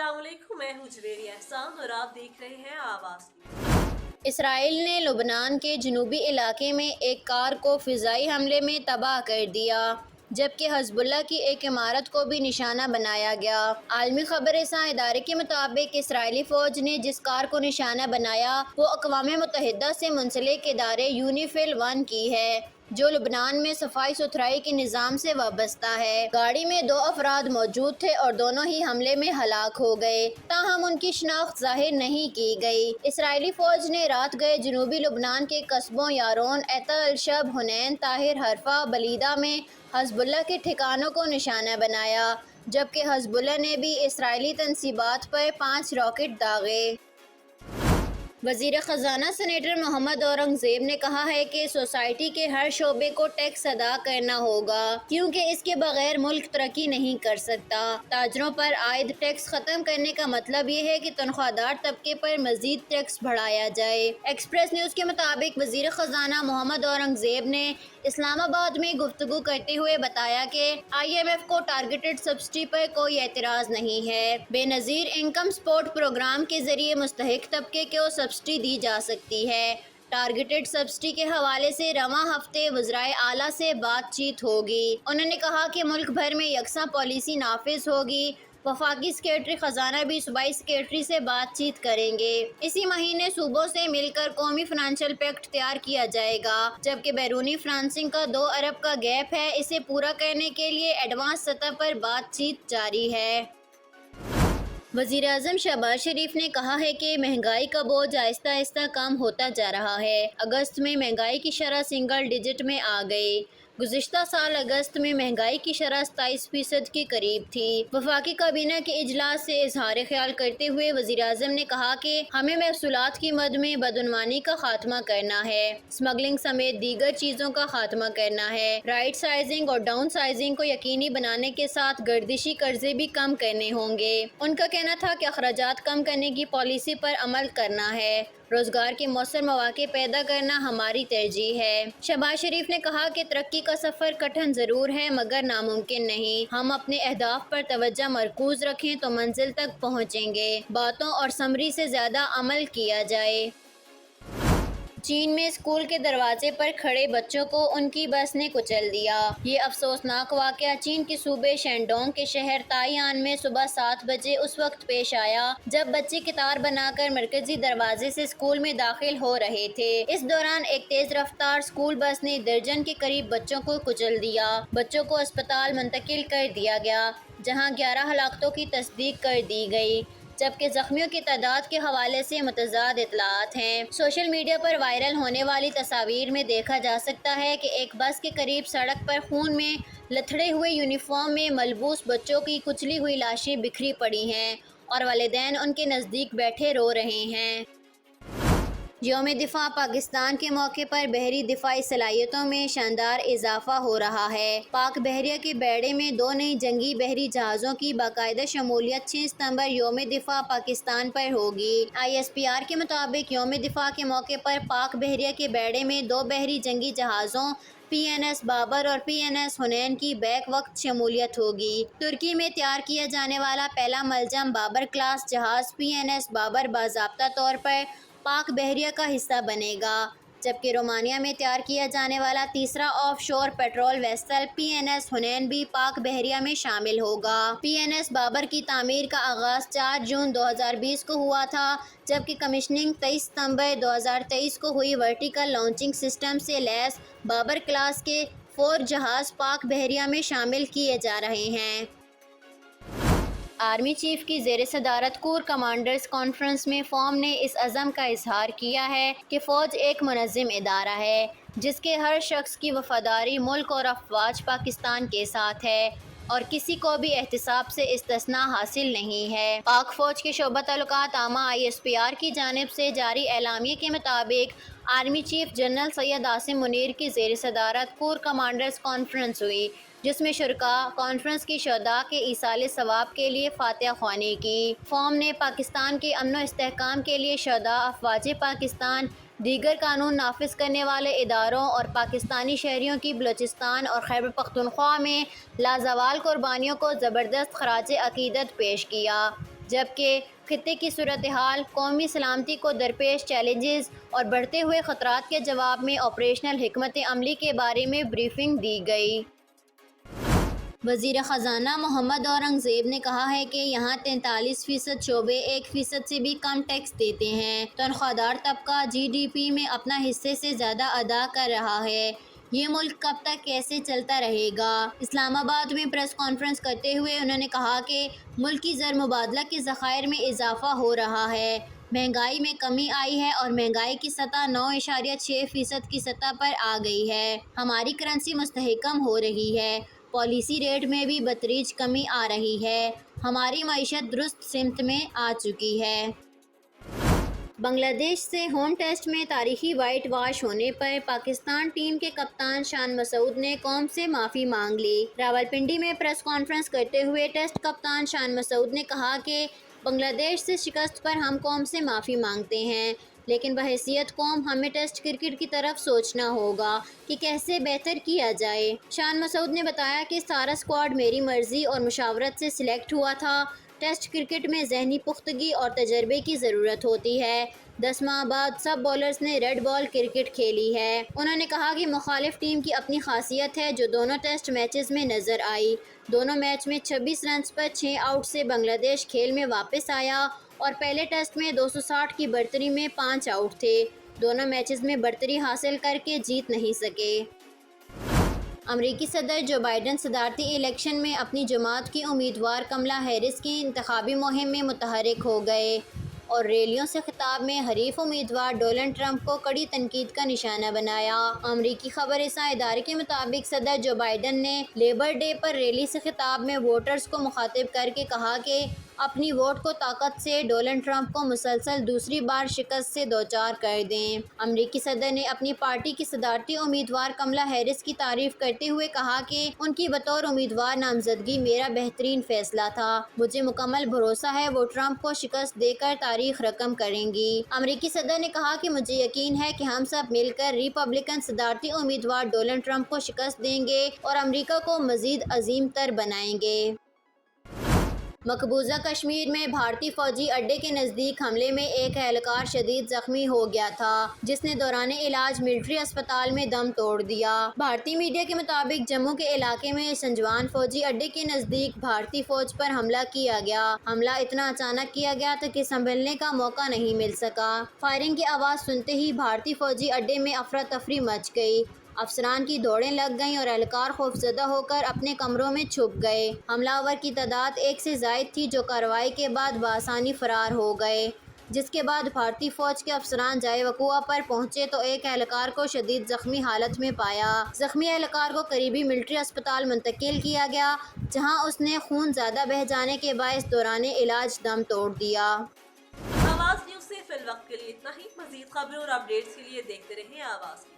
अस्सलाम वालेकुम, मैं हूँ जवेरी एहसान और आप देख रहे हैं आवाज़। इसराइल ने लुबनान के जनूबी इलाके में एक कार को फ़िज़ाई हमले में तबाह कर दिया, जबकि हिज़्बुल्लाह की एक इमारत को भी निशाना बनाया गया। आलमी खबर-रसां इदारे के मुताबिक इसराइली फ़ौज ने जिस कार को निशाना बनाया वो अक़वाम मुत्तहिदा से मुंसलिक इदारे यूनिफिल 1 की है, जो लुबनान में सफाई सुथराई के निज़ाम से वाबस्ता है। गाड़ी में 2 अफराद मौजूद थे और दोनों ही हमले में हलाक हो गए, ताहम उनकी शनाख्त ज़ाहिर नहीं की गई। इसराइली फ़ौज ने रात गए जनूबी लुबनान के कस्बों यारोन, एता अल-शब, हुनैन, ताहिर, हरफा, बलीदा में हिज़्बुल्लाह के ठिकानों को निशाना बनाया, जबकि हिज़्बुल्लाह ने भी इसराइली तंसीबात पर 5 रॉकेट दागे। वज़ीर ख़ज़ाना सेनेटर मोहम्मद औरंगज़ेब ने कहा है कि सोसाइटी के हर शोबे को टैक्स अदा करना होगा, क्योंकि इसके बगैर मुल्क तरक्की नहीं कर सकता। ताजरों पर आयद टैक्स ख़त्म करने का मतलब ये है कि तनख्वाहदार तबके पर मज़ीद टैक्स बढ़ाया जाए। एक्सप्रेस न्यूज़ के मुताबिक वज़ीर ख़ज़ाना मोहम्मद औरंगज़ेब ने इस्लामाबाद में गुफ्तगू करते हुए बताया कि IMF को टारगेटेड सब्सिडी पर कोई एतराज़ नहीं है। बेनज़ीर इनकम सपोर्ट प्रोग्राम के ज़रिए मुस्तहिक तबके को सब्सिडी दी जा सकती है। टारगेटेड सब्सिडी के हवाले से रवां हफ्ते वज़राए आला से बातचीत होगी। उन्होंने कहा कि मुल्क भर में यकसा पॉलिसी नाफिज होगी। वफाकी सेक्रेटरी ख़जाना भी सूबाई सेक्रेटरी से बातचीत करेंगे। इसी महीने सूबों से मिलकर कौमी फाइनेंशियल पैक्ट तैयार किया जाएगा, जबकि बैरूनी फाइनेंसिंग का 2 अरब का गैप है। इसे पूरा करने के लिए एडवांस सतह पर बातचीत जारी है। वज़ीर-ए-आज़म शहबाज शरीफ ने कहा है कि महंगाई का बोझ आहिस्ता आहिस्ता कम होता जा रहा है। अगस्त में महंगाई की शरह सिंगल डिजिट में आ गई। गुज़िश्ता साल अगस्त में महंगाई की शरह 27% के करीब थी। वफाकी काबीना के इजलास से इजहार ख्याल करते हुए वज़ीर-ए-आज़म ने कहा कि हमें महसूलात की मद में बदउनवानी का खात्मा करना है, स्मगलिंग समेत दीगर चीज़ों का खात्मा करना है, राइट साइजिंग और डाउन साइजिंग को यकीनी बनाने के साथ गर्दिशी कर्जे भी कम करने होंगे। उनका कहना था कि अखराजात कम करने की पॉलिसी पर अमल करना है। रोज़गार के मौसर मौके पैदा करना हमारी तरजीह है। शहबाज शरीफ ने कहा कि तरक्की का सफ़र कठिन ज़रूर है मगर नामुमकिन नहीं। हम अपने अहदाफ पर तवज्जो मरकूज़ रखें तो मंजिल तक पहुँचेंगे। बातों और समरी से ज़्यादा अमल किया जाए। चीन में स्कूल के दरवाजे पर खड़े बच्चों को उनकी बस ने कुचल दिया। ये अफसोसनाक वाक़या चीन के सूबे शेंडोंग के शहर ताइयान में सुबह 7 बजे उस वक्त पेश आया जब बच्चे कतार बनाकर मरकजी दरवाजे से स्कूल में दाखिल हो रहे थे। इस दौरान एक तेज रफ्तार स्कूल बस ने दर्जन के करीब बच्चों को कुचल दिया। बच्चों को अस्पताल मुंतकिल कर दिया गया, जहाँ 11 हलाकतों की तस्दीक कर दी गई, जबकि जख्मियों की तादाद के हवाले से मुतज़ाद इत्तलात हैं। सोशल मीडिया पर वायरल होने वाली तस्वीर में देखा जा सकता है कि एक बस के करीब सड़क पर खून में लथड़े हुए यूनिफॉर्म में मलबूस बच्चों की कुचली हुई लाशें बिखरी पड़ी हैं और वालिदैन उनके नज़दीक बैठे रो रहे हैं। यौम दिफा पाकिस्तान के मौके पर बहरी दिफाई सलाहियतों में शानदार इजाफा हो रहा है। पाक बहरिया के बेड़े में 2 नई जंगी बहरी जहाज़ों की बाकायदा शमूलियत 6 सितंबर यौम दिफा पाकिस्तान पर होगी। ISPR के मुताबिक यौम दिफा के मौके पर पाक बहरिया के बेड़े में 2 बहरी जंगी जहाज़ों PNS बाबर और PNS हुनैन की बैक वक्त शमूलियत होगी। तुर्की में तैयार किया जाने वाला पहला मलजम बाबर क्लास जहाज़ PNS बाबर बाज़ाब्ता तौर पर पाक बहरिया का हिस्सा बनेगा, जबकि रोमानिया में तैयार किया जाने वाला तीसरा ऑफशोर पेट्रोल वेसल PNS हुनैन भी पाक बहरिया में शामिल होगा। PNS बाबर की तामीर का आगाज़ 4 जून 2020 को हुआ था, जबकि कमीशनिंग 23 सितंबर 2023 को हुई। वर्टिकल लॉन्चिंग सिस्टम से लैस बाबर क्लास के 4 जहाज़ पाक बहरिया में शामिल किए जा रहे हैं। आर्मी चीफ की ज़ेर सदारत कोर कमांडर्स कॉन्फ्रेंस में फ़ौम ने इस अज़म का इजहार किया है कि फ़ौज एक मुनज़्ज़म इदारा है जिसके हर शख्स की वफ़ादारी मुल्क और अफ़वाज पाकिस्तान के साथ है और किसी को भी एहतिसाब से इस्तिस्ना हासिल नहीं है। पाक फ़ौज के शोबा ताल्लुकात आमा ISPR की जानिब से जारी एलामिया के मुताबिक army chief general Syed Asim Munir की ज़ेर सदारत कोर कमांडर्स कॉन्फ्रेंस हुई, जिसमें शुरका कॉन्फ्रेंस की शहदा के ईसाल सवाब के लिए फातिहा ख्वानी की। फ़ौम ने पाकिस्तान के अमन व इस्तेहकाम के लिए शहदा, अफवाज पाकिस्तान, दीगर कानून नाफिज करने वाले इदारों और पाकिस्तानी शहरियों की बलूचिस्तान और खैबर पख्तूनख्वा में लाजवाल कुर्बानियों को ज़बरदस्त खराज अकीदत पेश किया, جبکہ خطے کی صورتحال، قومی سلامتی کو درپیش چیلنجز اور بڑھتے ہوئے خطرات کے جواب میں آپریشنل حکمت عملی کے بارے میں بریفنگ دی گئی۔ وزیر خزانہ محمد اورنگزیب نے کہا ہے کہ یہاں 43% شعبے 1% سے بھی کم ٹیکس دیتے ہیں۔ تنخواہ دار طبقہ جی ڈی پی میں اپنا حصے سے زیادہ ادا کر رہا ہے۔ یہ ملک کب تک کیسے چلتا رہے گا؟ اسلام آباد میں پریس کانفرنس کرتے ہوئے انہوں نے کہا کہ ملکی زر مبادلہ کے ذخائر میں اضافہ ہو رہا ہے، مہنگائی میں کمی آئی ہے اور مہنگائی کی سطح 9.6% کی سطح پر آ گئی ہے۔ ہماری کرنسی مستحکم ہو رہی ہے، پالیسی ریٹ میں بھی بتدریج کمی آ رہی ہے، ہماری معیشت درست سمت میں آ چکی ہے۔ بنگلہ دیش سے ہوم ٹیسٹ میں تاریخی وائٹ واش ہونے پر پاکستان ٹیم کے کپتان شان مسعود نے قوم سے معافی مانگ لی۔ راولپنڈی میں پریس کانفرنس کرتے ہوئے ٹیسٹ کپتان شان مسعود نے کہا کہ بنگلہ دیش سے شکست پر ہم قوم سے معافی مانگتے ہیں، لیکن بحیثیت قوم ہمیں ٹیسٹ کرکٹ کی طرف سوچنا ہوگا کہ کیسے بہتر کیا جائے۔ شان مسعود نے بتایا کہ سارا اسکواڈ میری مرضی اور مشاورت سے سلیکٹ ہوا تھا۔ ٹیسٹ کرکٹ میں ذہنی پختگی اور تجربے کی ضرورت ہوتی ہے۔ 10 ماہ بعد سب بولرز نے ریڈ بال کرکٹ کھیلی ہے۔ انہوں نے کہا کہ مخالف ٹیم کی اپنی خاصیت ہے جو دونوں ٹیسٹ میچز میں نظر آئی۔ دونوں میچ میں 26 رنز پر 6 آؤٹ سے بنگلہ دیش کھیل میں واپس آیا اور پہلے ٹیسٹ میں 260 کی برتری میں 5 آؤٹ تھے۔ دونوں میچز میں برتری حاصل کر کے جیت نہیں سکے۔ امریکی صدر جو بائیڈن صدارتی الیکشن میں اپنی جماعت کی امیدوار کملا ہیرس کی انتخابی مہم میں متحرک ہو گئے اور ریلیوں سے خطاب میں حریف امیدوار ڈونلڈ ٹرمپ کو کڑی تنقید کا نشانہ بنایا۔ امریکی خبر رساں ادارے کے مطابق صدر جو بائیڈن نے لیبر ڈے پر ریلی سے خطاب میں ووٹرز کو مخاطب کر کے کہا کہ اپنی ووٹ کو طاقت سے ڈونلڈ ٹرمپ کو مسلسل دوسری بار شکست سے دوچار کر دیں۔ امریکی صدر نے اپنی پارٹی کی صدارتی امیدوار کملا ہیرس کی تعریف کرتے ہوئے کہا کہ ان کی بطور امیدوار نامزدگی میرا بہترین فیصلہ تھا، مجھے مکمل بھروسہ ہے وہ ٹرمپ کو شکست دے کر تاریخ رقم کریں گی۔ امریکی صدر نے کہا کہ مجھے یقین ہے کہ ہم سب مل کر ریپبلکن صدارتی امیدوار ڈونلڈ ٹرمپ کو شکست دیں گے اور امریکہ کو مزید عظیم تر بنائیں گے۔ مقبوضہ کشمیر میں بھارتی فوجی اڈے کے نزدیک حملے میں ایک اہلکار شدید زخمی ہو گیا تھا جس نے دوران علاج ملٹری اسپتال میں دم توڑ دیا۔ بھارتی میڈیا کے مطابق جموں کے علاقے میں سنجوان فوجی اڈے کے نزدیک بھارتی فوج پر حملہ کیا گیا۔ حملہ اتنا اچانک کیا گیا تھا کہ سنبھلنے کا موقع نہیں مل سکا۔ فائرنگ کی آواز سنتے ہی بھارتی فوجی اڈے میں افراتفری مچ گئی، افسران کی دوڑیں لگ گئیں اور اہلکار خوفزدہ ہو کر اپنے کمروں میں چھپ گئے۔ حملہ آور کی تعداد 1 سے زائد تھی جو کارروائی کے بعد بآسانی فرار ہو گئے، جس کے بعد بھارتی فوج کے افسران جائے وقوع پر پہنچے تو ایک اہلکار کو شدید زخمی حالت میں پایا۔ زخمی اہلکار کو قریبی ملٹری اسپتال منتقل کیا گیا جہاں اس نے خون زیادہ بہہ جانے کے باعث دوران علاج دم توڑ دیا۔ آواز نیوز سے فی الوقت کے لیے اتنا ہی۔ مزید خبروں اور اپڈیٹس کے لیے دیکھتے رہیں آواز۔